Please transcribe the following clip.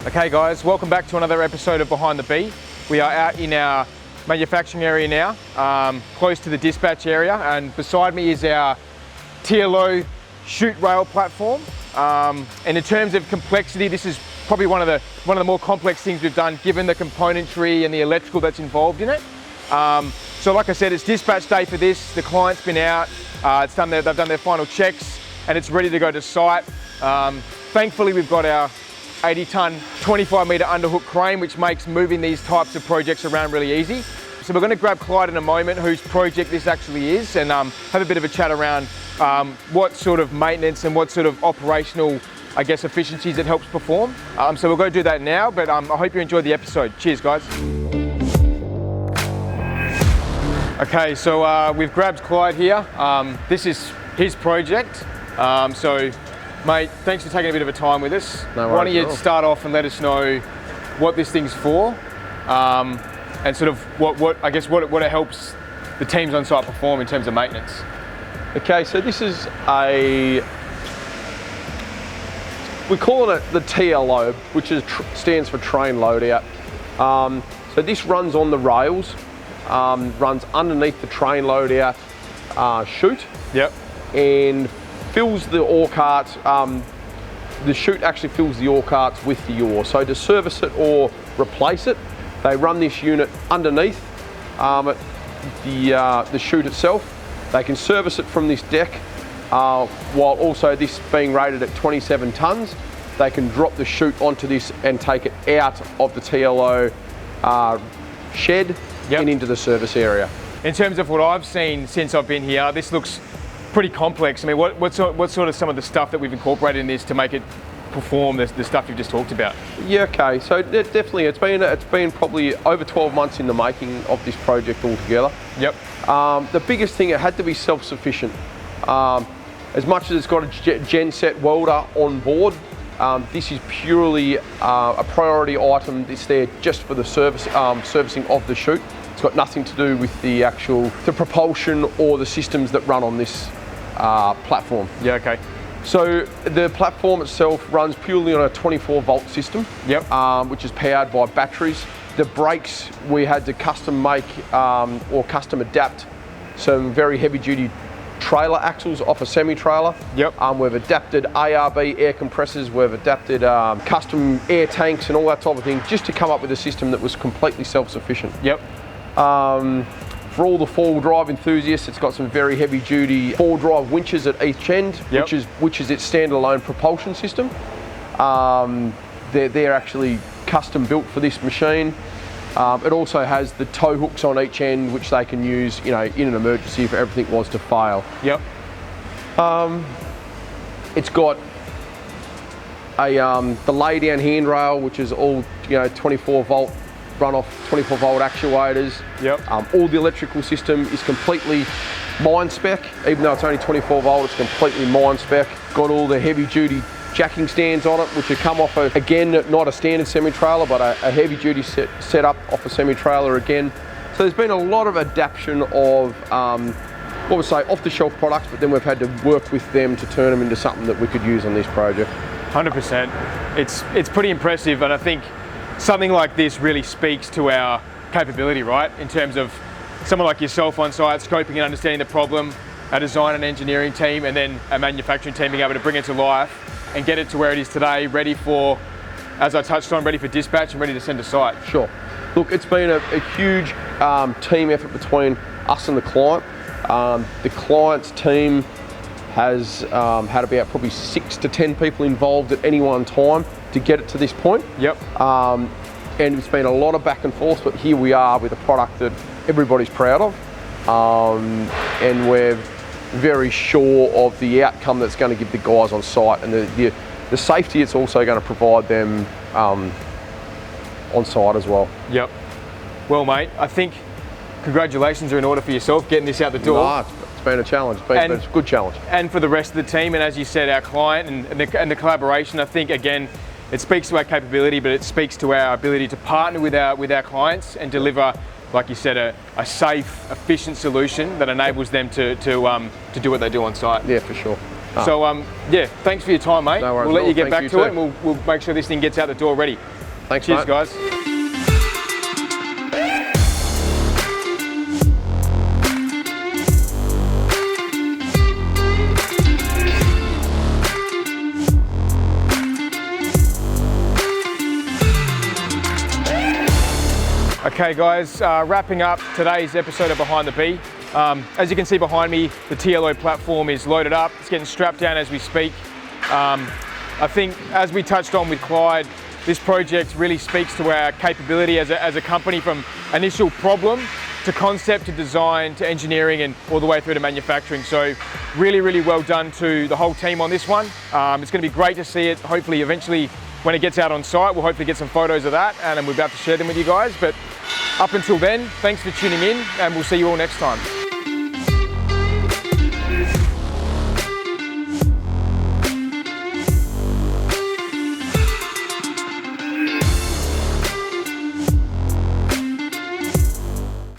Okay guys, welcome back to another episode of Behind the Bee. We are out in our manufacturing area now, close to the dispatch area, and beside me is our TLO chute rail platform. And in terms of complexity, this is probably one of the more complex things we've done given the componentry and the electrical that's involved in it. So like I said, it's dispatch day for this. The client's been out, they've done their final checks, and it's ready to go to site. Thankfully, we've got our 80-ton, 25-metre underhook crane, which makes moving these types of projects around really easy. So we're going to grab Clyde in a moment, whose project this actually is, and have a bit of a chat around what sort of maintenance and what sort of operational, I guess, efficiencies it helps perform. So we'll go do that now, but I hope you enjoyed the episode. Cheers, guys. Okay, so we've grabbed Clyde here. This is his project. Mate, thanks for taking a bit of a time with us. No worries. Why don't you start off and let us know what this thing's for, and sort of what it helps the teams on site perform in terms of maintenance. Okay, so this is we call it the TLO, which stands for train loadout. So this runs on the rails, runs underneath the train loadout chute. Yep. And fills the ore carts. The chute actually fills the ore carts with the ore. So to service it or replace it, they run this unit underneath the chute itself. They can service it from this deck, while also this being rated at 27 tonnes. They can drop the chute onto this and take it out of the TLO shed and into the service area. In terms of what I've seen since I've been here, this looks pretty complex. I mean, what sort of some of the stuff that we've incorporated in this to make it perform the stuff you've just talked about? Yeah, okay. So definitely, it's been probably over 12 months in the making of this project altogether. Yep. The biggest thing, it had to be self-sufficient. As much as it's got a genset welder on board, this is purely a priority item. It's there just for the servicing of the chute. It's got nothing to do with the propulsion or the systems that run on this platform. Yeah, okay. So the platform itself runs purely on a 24-volt system, which is powered by batteries. The brakes, we had to custom make or custom adapt some very heavy-duty trailer axles off a semi-trailer. Yep. We've adapted ARB air compressors, we've adapted custom air tanks and all that type of thing, just to come up with a system that was completely self-sufficient. Yep. For all the four-wheel drive enthusiasts, it's got some very heavy-duty four-wheel drive winches at each end, which is its standalone propulsion system. They're actually custom built for this machine. It also has the tow hooks on each end, which they can use, in an emergency if everything was to fail. Yep. It's got the lay-down handrail, which is all 24-volt run-off 24-volt actuators. Yep. All the electrical system is completely mine spec, even though it's only 24-volt. It's completely mine spec. Got all the heavy-duty jacking stands on it, which have come off again, not a standard semi-trailer, but a heavy-duty setup off a semi-trailer again. So there's been a lot of adaptation of, what we say, off-the-shelf products, but then we've had to work with them to turn them into something that we could use on this project. 100%. It's pretty impressive, and I think something like this really speaks to our capability, right? In terms of someone like yourself on site, scoping and understanding the problem, a design and engineering team, and then a manufacturing team being able to bring it to life and get it to where it is today, ready for, as I touched on, ready for dispatch and ready to send to site. Sure. Look, it's been a huge team effort between us and the client. The client's team has had about probably 6 to 10 people involved at any one time to get it to this point. Yep. And it's been a lot of back and forth, but here we are with a product that everybody's proud of. And we're very sure of the outcome that's going to give the guys on site and the safety it's also going to provide them on site as well. Yep. Well, mate, I think congratulations are in order for yourself getting this out the door. No, it's been a challenge. It's a good challenge. And for the rest of the team, and as you said, our client and the collaboration, I think, again, it speaks to our capability, but it speaks to our ability to partner with our clients and deliver, like you said, a safe, efficient solution that enables them to do what they do on site. Yeah, for sure. So yeah, thanks for your time, mate. No worries We'll let at you all. get Thank back you to too. it, and we'll make sure this thing gets out the door ready. Thanks, Cheers, mate. guys. Okay guys, wrapping up today's episode of Behind the Bee. As you can see behind me, the TLO platform is loaded up. It's getting strapped down as we speak. I think as we touched on with Clyde, this project really speaks to our capability as a company, from initial problem to concept to design to engineering and all the way through to manufacturing. So really, really well done to the whole team on this one. It's going to be great to see it, hopefully eventually when it gets out on site. We'll hopefully get some photos of that and we're about to share them with you guys. But up until then, thanks for tuning in and we'll see you all next time.